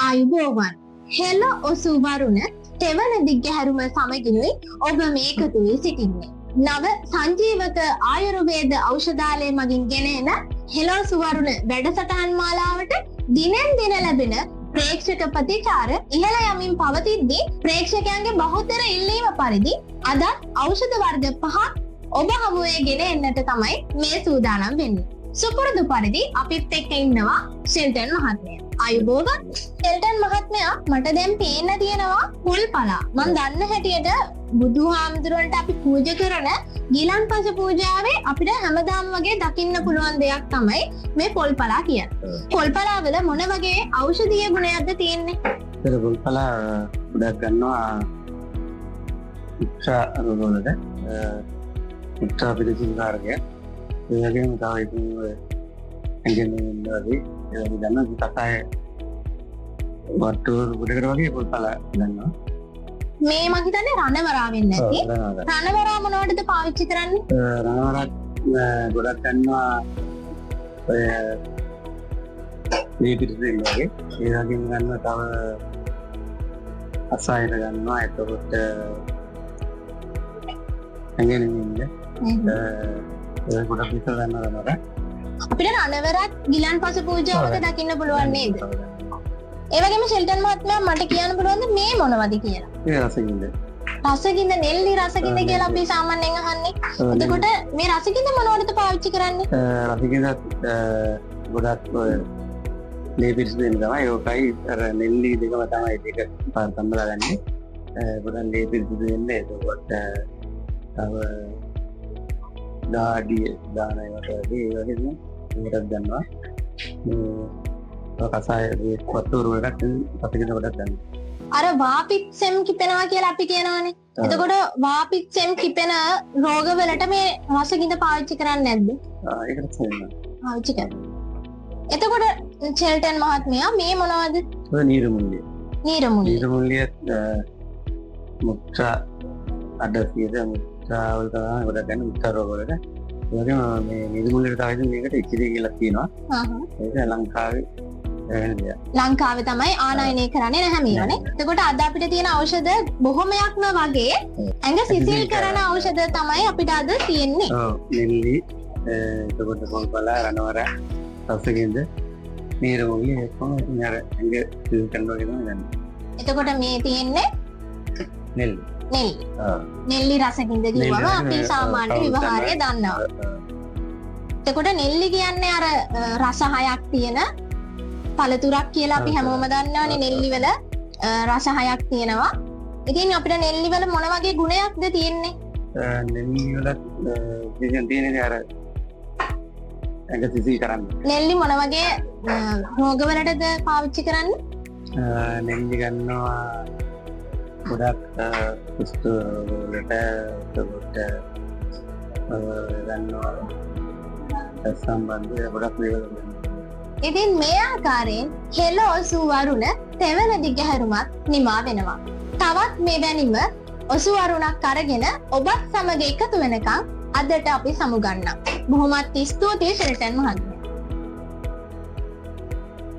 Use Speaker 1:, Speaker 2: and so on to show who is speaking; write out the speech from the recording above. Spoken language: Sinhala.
Speaker 1: ආයුබෝවන් හෙළ ඔසුවරුණ තෙවන දිග්ගැහැරුම සමගිනුයි ඔබ මේකතු වී සිටින්නේ. නව සංජීවක ආයුර්වේද ඖෂධාලය මගින් ගෙනෙන හෙළ ඔසුවරුණ වැඩසටහන් මාලාවට දිනෙන් දින ලැබෙන ප්‍රේක්ෂක ප්‍රතිචාර ඉහළ යමින් පවතිද්දී ප්‍රේක්ෂකයන්ගේ බහුතර ඉල්ලීම පරිදි අද ඖෂධ වර්ග 5ක් ඔබ හමුවේ ගෙන එන්නට තමයි මේ සූදානම් වෙන්නේ. සුපුරුදු පරිදි අපිත් එක්ක ඉන්නවා ෂෙල්ටන් මහත්මයා. ආයුබෝවන් ෂෙල්ටන් මහත්මයා, මට දැන් පේන්න තියෙනවා පොල්පලා. මම දන්න හැටියට බුදුහාමුදුරන්ට අපි පූජා කරන ගිලන්පස පූජාවේ අපිට හැමදාම වගේ දකින්න පුළුවන් දෙයක් තමයි මේ පොල්පලා කියන්නේ. පොල්පලා වල මොන වගේ ඖෂධීය ගුණයක්ද තියෙන්නේ?
Speaker 2: ඒක පොල්පලා ගොඩක් ගන්නවා උත්සාහ රෝගවලට උත්සාහ පිළිසින් කාර්යය. ඒ වගේම තව ඉතින් එන්ජිනියරින්ග්වලදී ඒ වගේ ගන්න කතාය වට්ටු ගොඩකට වගේ පොල්පලා ගන්නවා.
Speaker 1: මේ මම හිතන්නේ රණවරා වෙන්නේ නැති. රණවරා මොනවටද පාවිච්චි කරන්නේ?
Speaker 2: රණවරා ගොඩක් ගන්නවා ඔය මේ පිටින් වගේ. ඒ වගේම ගන්නවා තව අසායන ගන්නවා. එතකොට එන්ජිනියරින්ග් ඒ ගොඩක් විතර ගන්නවා රණවරා.
Speaker 1: අපිට රණවරත් ගිලන්පස පූජාවක දකින්න පුළුවන් නේද? ඒ වගේම ෂෙල්ටන් මහත්මයා මට කියන්න පුළුවන්ද මේ මොනවද කියලා?
Speaker 2: ඒ රසගින්ද.
Speaker 1: රසගින්ද, නෙල්ලි රසගින්ද කියලා අපි සාමාන්‍යයෙන් අහන්නේ. එතකොට මේ රසගින්ද මොනවටද පාවිච්චි කරන්නේ?
Speaker 2: රසගින්ද ගොඩක් මේ පිටින් තමයි ඒකයි අර නෙල්ලි දෙකම තමයි ඒක සම්බලා ගන්නේ. ගොඩක් මේ පිටින් දෙන්නේ. ඒකට තව දාඩිය දාන ඒවට ඒ වගේ ඒකත් ගන්නවා. කසාය වතුර වලට අපිට ගොඩක් ගන්න.
Speaker 1: අර වාපිත්සෙම් කිපෙනවා කියලා අපි කියනවානේ. එතකොට වාපිත්සෙම් කිපෙන රෝගවලට මේ රසගින්ද පාවිච්චි කරන්නේ නැද්ද?
Speaker 2: ඒකට තියෙනවා.
Speaker 1: පාවිච්චි කරනවා. එතකොට ෂෙල්ටන් මහත්මයා මේ මොනවද?
Speaker 2: ඔය නීරමුල්ලිය.
Speaker 1: නීරමුල්ලිය.
Speaker 2: නීරමුල්ලිය මුත්‍රා අඩසියද මුත්‍රා වල තමයි ගොඩක් ගන්න මුත්‍රා රෝග වලට. ඒ වගේම මේ නීරමුල්ලියට තව මේකට ඉකිලි කියලා කියනවා. ඒක ලංකාවේ
Speaker 1: ලංකාවේ තමයි ආනයනය කරන්නේ නැහැ මේවනේ. එතකොට අද අපිට තියෙන ඖෂධ බොහොමයක්ම වගේ ඇඟ සිසිල් කරන ඖෂධ තමයි අපිට අද තියෙන්නේ.
Speaker 2: ඔව් නෙල්ලි එතකොට පොල්පලා රණවරා රසගින්ද නීරමුල්ලිය කොහොමද අර ඇඟ සිසිල් කරනවා කියන ගන්න.
Speaker 1: එතකොට මේ තියෙන්නේ
Speaker 2: නෙල්ලි.
Speaker 1: නෙල්ලි. නෙල්ලි රසගින්ද කිව්වම අපි සාමාන්‍ය විවහාරය දන්නවා. එතකොට නෙල්ලි කියන්නේ අර රස 6ක් තියෙන පළතුරක් කියලා අපි හැමෝම දන්නවනේ. නෙල්ලි වල රස 6ක් තියෙනවා. ඉතින් අපිට නෙල්ලි වල මොන වගේ ගුණයක්ද තියෙන්නේ?
Speaker 2: නෙල්ලි වල තියෙන්නේ අර ඇඟ සිසිල් කරන්නේ.
Speaker 1: නෙල්ලි මොන වගේ රෝගවලටද පාවිච්චි කරන්නේ?
Speaker 2: නෙල්ලි ගන්නවා ගොඩක් කුෂ්ඨ වලට එතකොට ගන්නවා සම්බන්ධ ගොඩක් දේවල්.
Speaker 1: ඉතින් මේ ආකාරයෙන් හෙළ ඔසුවරුණ තෙවන දිගහැරුමක් නිමා වෙනවා. තවත් මෙවැනිම ඔසුවරුණක් අරගෙන ඔබත් සමග එකතු වෙනකන් අදට අපි සමුගන්නම්. බොහොමත් ස්තුතියි ෂෙල්ටන් මහත්මයා.